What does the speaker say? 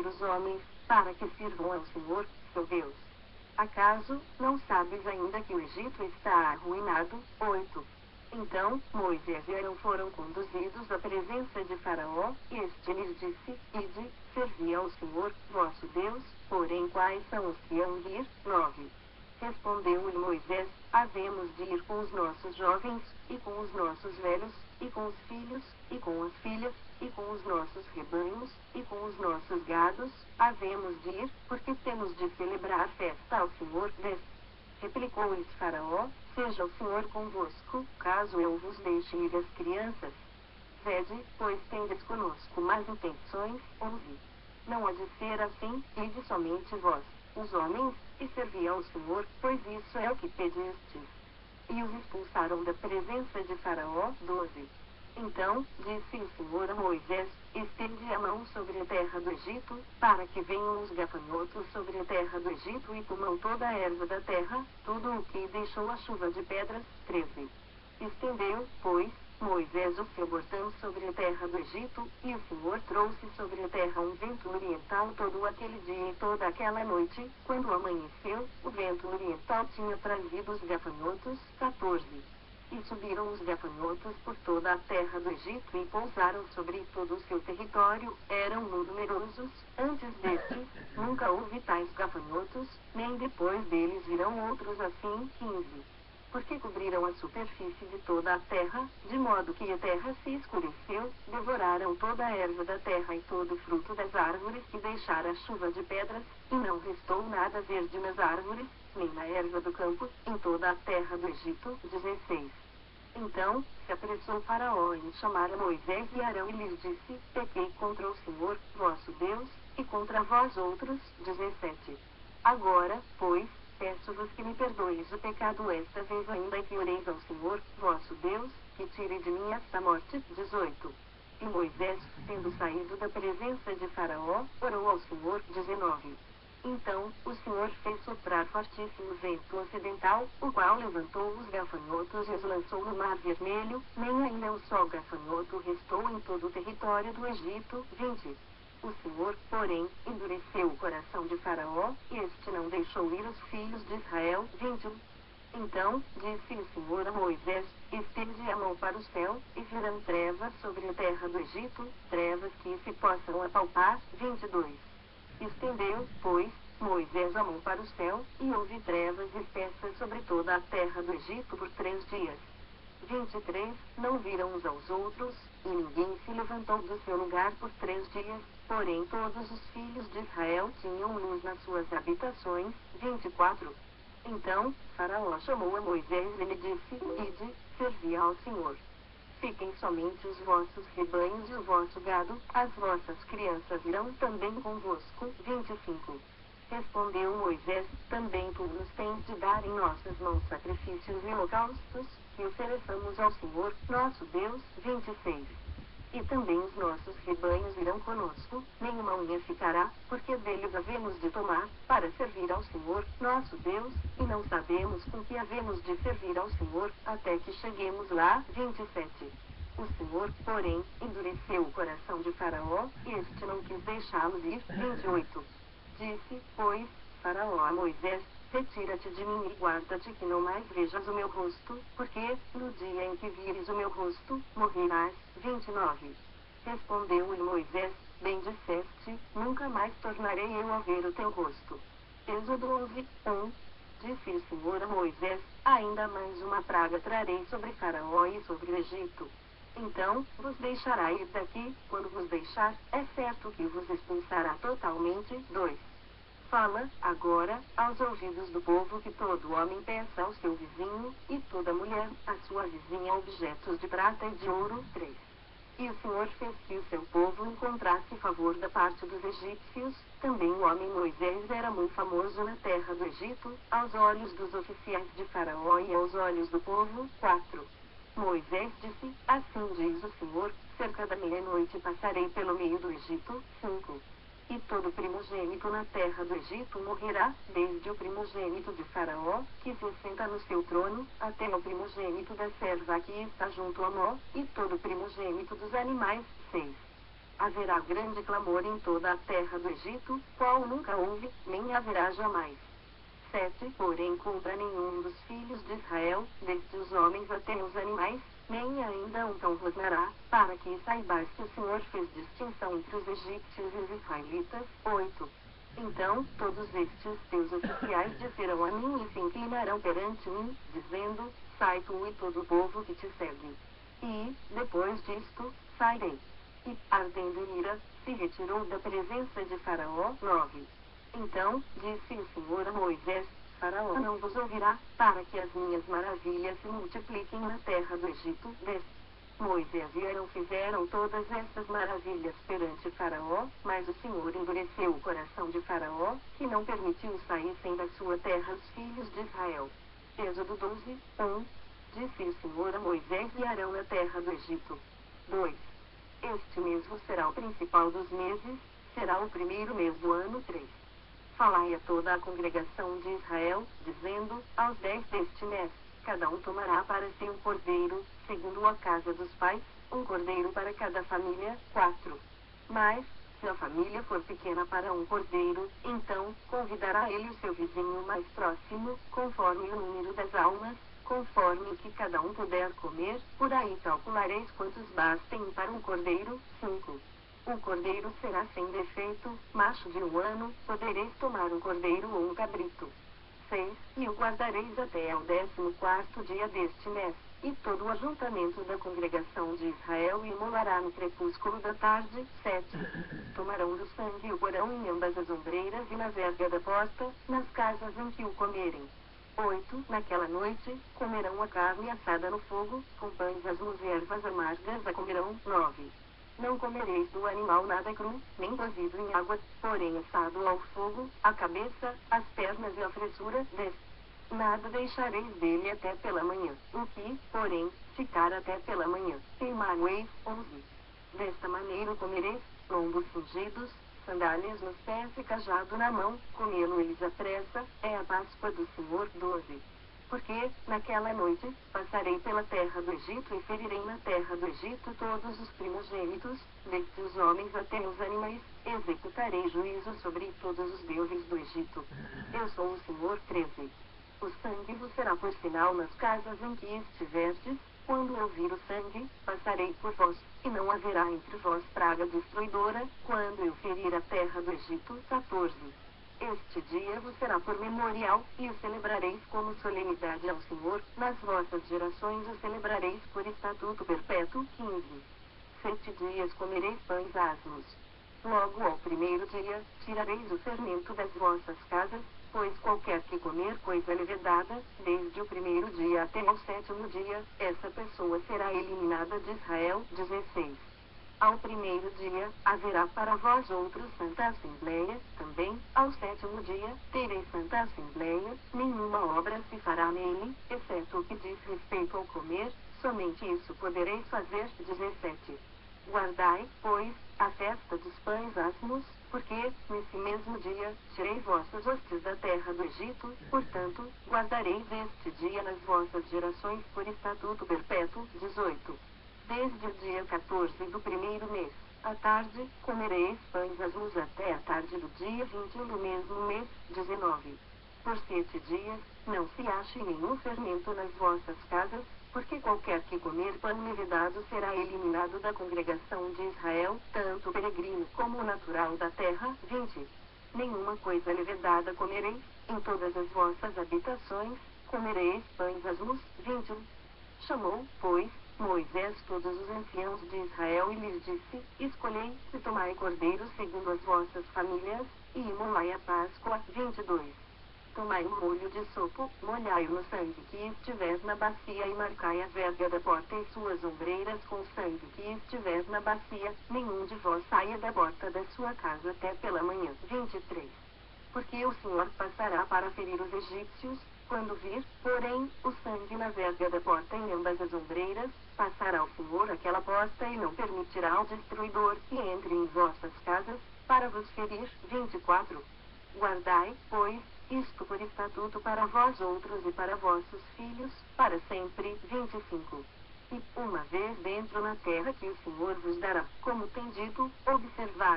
os homens, para que sirvam ao Senhor, seu Deus. Acaso, não sabes ainda que o Egito está arruinado? 8. Então, Moisés e Arão foram conduzidos à presença de Faraó, e este lhes disse: Ide, servi ao Senhor, vosso Deus, porém quais são os que hão de ir? 9. Respondeu-lhe Moisés: Havemos de ir com os nossos jovens, e com os nossos velhos, e com os filhos, e com as filhas, e com os nossos rebanhos, e com os nossos gados, havemos de ir, porque temos de celebrar festa ao Senhor. 10. Replicou-lhes Faraó: Seja o Senhor convosco, caso eu vos deixe ir as crianças. Vede, pois tendes conosco más intenções. 11. Não há de ser assim, ide somente vós, os homens, e servi ao Senhor, pois isso é o que pedistes. E os expulsaram da presença de Faraó. 12. Então, disse o Senhor a Moisés: Estende a mão sobre a terra do Egito, para que venham os gafanhotos sobre a terra do Egito e comam toda a erva da terra, tudo o que deixou a chuva de pedras. 13. Estendeu, pois, Moisés o seu bordão sobre a terra do Egito, e o Senhor trouxe sobre a terra um vento oriental todo aquele dia e toda aquela noite. Quando amanheceu, o vento oriental tinha trazido os gafanhotos. 14. E subiram os gafanhotos por toda a terra do Egito e pousaram sobre todo o seu território, eram numerosos, antes destes, nunca houve tais gafanhotos, nem depois deles virão outros assim. 15. Porque cobriram a superfície de toda a terra, de modo que a terra se escureceu, devoraram toda a erva da terra e todo o fruto das árvores que deixara a chuva de pedras, e não restou nada verde nas árvores, nem na erva do campo, em toda a terra do Egito. 16. Então, se apressou Faraó em chamar a Moisés e Arão e lhes disse: Pequei contra o Senhor, vosso Deus, e contra vós outros. 17. Agora, pois, peço-vos que me perdoeis o pecado esta vez ainda e que oreis ao Senhor, vosso Deus, que tire de mim esta morte. 18. E Moisés, tendo saído da presença de Faraó, orou ao Senhor. 19. Então, o Senhor fez soprar fortíssimo vento ocidental, o qual levantou os gafanhotos e os lançou no mar vermelho, nem ainda um só gafanhoto restou em todo o território do Egito. 20. O Senhor, porém, endureceu o coração de Faraó, e este não deixou ir os filhos de Israel. 21. Então, disse o Senhor a Moisés: Estende a mão para o céu, e virão trevas sobre a terra do Egito, trevas que se possam apalpar. 22. Estendeu, pois, Moisés a mão para o céu, e houve trevas espessas sobre toda a terra do Egito por 3 dias. 23. Não viram uns aos outros, e ninguém se levantou do seu lugar por 3 dias, porém todos os filhos de Israel tinham luz nas suas habitações. 24. Então, Faraó chamou a Moisés e lhe disse: Ide, servi ao Senhor. Fiquem somente os vossos rebanhos e o vosso gado, as vossas crianças irão também convosco. 25. Respondeu Moisés: Também tu nos tens de dar em nossas mãos sacrifícios e holocaustos, que ofereçamos ao Senhor, nosso Deus. 26. E também os nossos rebanhos irão conosco, nenhuma unha ficará, porque deles havemos de tomar, para servir ao Senhor, nosso Deus, e não sabemos com que havemos de servir ao Senhor, até que cheguemos lá. 27. O Senhor, porém, endureceu o coração de Faraó, e este não quis deixá-los ir. 28. Disse, pois, Faraó a Moisés: Retira-te de mim e guarda-te que não mais vejas o meu rosto, porque, no dia em que vires o meu rosto, morrerás. 29. Respondeu-lhe Moisés: Bem disseste, nunca mais tornarei eu a ver o teu rosto. Êxodo 11, 1. Disse o Senhor a Moisés: Ainda mais uma praga trarei sobre Faraó e sobre o Egito. Então, vos deixará ir daqui, quando vos deixar, é certo que vos expulsará totalmente. 2. Fala, agora, aos ouvidos do povo que todo homem peça ao seu vizinho, e toda mulher, à sua vizinha, objetos de prata e de ouro. 3. E o Senhor fez que o seu povo encontrasse favor da parte dos egípcios, também o homem Moisés era muito famoso na terra do Egito, aos olhos dos oficiais de Faraó e aos olhos do povo. 4. Moisés disse: Assim diz o Senhor, cerca da meia-noite passarei pelo meio do Egito. 5. E todo primogênito na terra do Egito morrerá, desde o primogênito de Faraó, que se senta no seu trono, até o primogênito da serva que está junto a Mó, e todo primogênito dos animais. 6. Haverá grande clamor em toda a terra do Egito, qual nunca houve, nem haverá jamais. 7. Porém contra nenhum dos filhos de Israel, desde os homens até os animais, nem ainda um cão rosnará, para que saibais que o Senhor fez distinção entre os egípcios e os israelitas. 8. Então, todos estes teus oficiais disserão a mim e se inclinarão perante mim, dizendo, sai tu e todo o povo que te segue. E, depois disto, sairei. E, ardendo em ira, se retirou da presença de Faraó. 9. Então, disse o Senhor a Moisés, Faraó não vos ouvirá, para que as minhas maravilhas se multipliquem na terra do Egito. 10. Moisés e Arão fizeram todas estas maravilhas perante Faraó, mas o Senhor endureceu o coração de Faraó, que não permitiu saíssem da sua terra os filhos de Israel. Êxodo 12, 1. Disse o Senhor a Moisés e Arão na terra do Egito. 2. Este mês vos será o principal dos meses, será o primeiro mês do ano. 3. Falai a toda a congregação de Israel, dizendo, aos 10 deste mês, cada um tomará para si um cordeiro, segundo a casa dos pais, um cordeiro para cada família. 4. Mas, se a família for pequena para um cordeiro, então, convidará ele o seu vizinho mais próximo, conforme o número das almas, conforme o que cada um puder comer, por aí calculareis quantos bastem para um cordeiro. 5. O cordeiro será sem defeito, macho de 1 ano, podereis tomar um cordeiro ou um cabrito. 6. E o guardareis até ao 14º dia deste mês, e todo o ajuntamento da congregação de Israel imolará no crepúsculo da tarde. 7. Tomarão do sangue e o porão em ambas as ombreiras e na verga da porta, nas casas em que o comerem. 8. Naquela noite, comerão a carne assada no fogo, com pães asmos e ervas amargas a comerão. 9. Não comereis do animal nada cru, nem cozido em água, porém assado ao fogo, a cabeça, as pernas e a fressura. 10. Nada deixareis dele até pela manhã, o que, porém, ficar até pela manhã, queimareis. 11. Desta maneira comereis, lombos cingidos, sandálias nos pés e cajado na mão, comê-lo eles à pressa, é a Páscoa do Senhor. 12. Porque, naquela noite, passarei pela terra do Egito e ferirei na terra do Egito todos os primogênitos, desde os homens até os animais, executarei juízo sobre todos os deuses do Egito. Eu sou o Senhor. 13. O sangue vos será por sinal nas casas em que estiverdes, quando eu vir o sangue, passarei por vós, e não haverá entre vós praga destruidora, quando eu ferir a terra do Egito. 14. Este dia vos será por memorial, e o celebrareis como solenidade ao Senhor, nas vossas gerações o celebrareis por estatuto perpétuo. 15. 7 dias comereis pães asmos. Logo ao primeiro dia, tirareis o fermento das vossas casas, pois qualquer que comer coisa levedada, desde o primeiro dia até ao 7º dia, essa pessoa será eliminada de Israel. 16. Ao primeiro dia, haverá para vós outro santa assembleia, também, ao 7º dia, tereis santa assembleia, nenhuma obra se fará nele, exceto o que diz respeito ao comer, somente isso podereis fazer. 17. Guardai, pois, a festa dos pães asmos, porque, nesse mesmo dia, tirei vossas hostes da terra do Egito, portanto, guardareis este dia nas vossas gerações por estatuto perpétuo. 18. Desde o dia 14 do primeiro mês, à tarde, comereis pães asmos até a tarde do dia 21 do mesmo mês. 19. Por 7 dias, não se ache nenhum fermento nas vossas casas, porque qualquer que comer pão levedado será eliminado da congregação de Israel, tanto o peregrino como o natural da terra. 20. Nenhuma coisa levedada comereis, em todas as vossas habitações, comereis pães asmos. 21. Chamou, pois, Moisés todos os anciãos de Israel e lhes disse, escolhei, e tomai cordeiro segundo as vossas famílias, e imolai a Páscoa. 22. Tomai um molho de sopo, molhai-o no sangue que estiver na bacia e marcai a verga da porta e suas ombreiras com o sangue que estiver na bacia, nenhum de vós saia da porta da sua casa até pela manhã. 23. Porque o Senhor passará para ferir os egípcios, quando vir, porém, o sangue na verga da porta em ambas as ombreiras, passará o Senhor aquela porta e não permitirá ao destruidor que entre em vossas casas, para vos ferir. 24. Guardai, pois, isto por estatuto para vós outros e para vossos filhos, para sempre. 25. E, uma vez dentro na terra que o Senhor vos dará, como tem dito, observar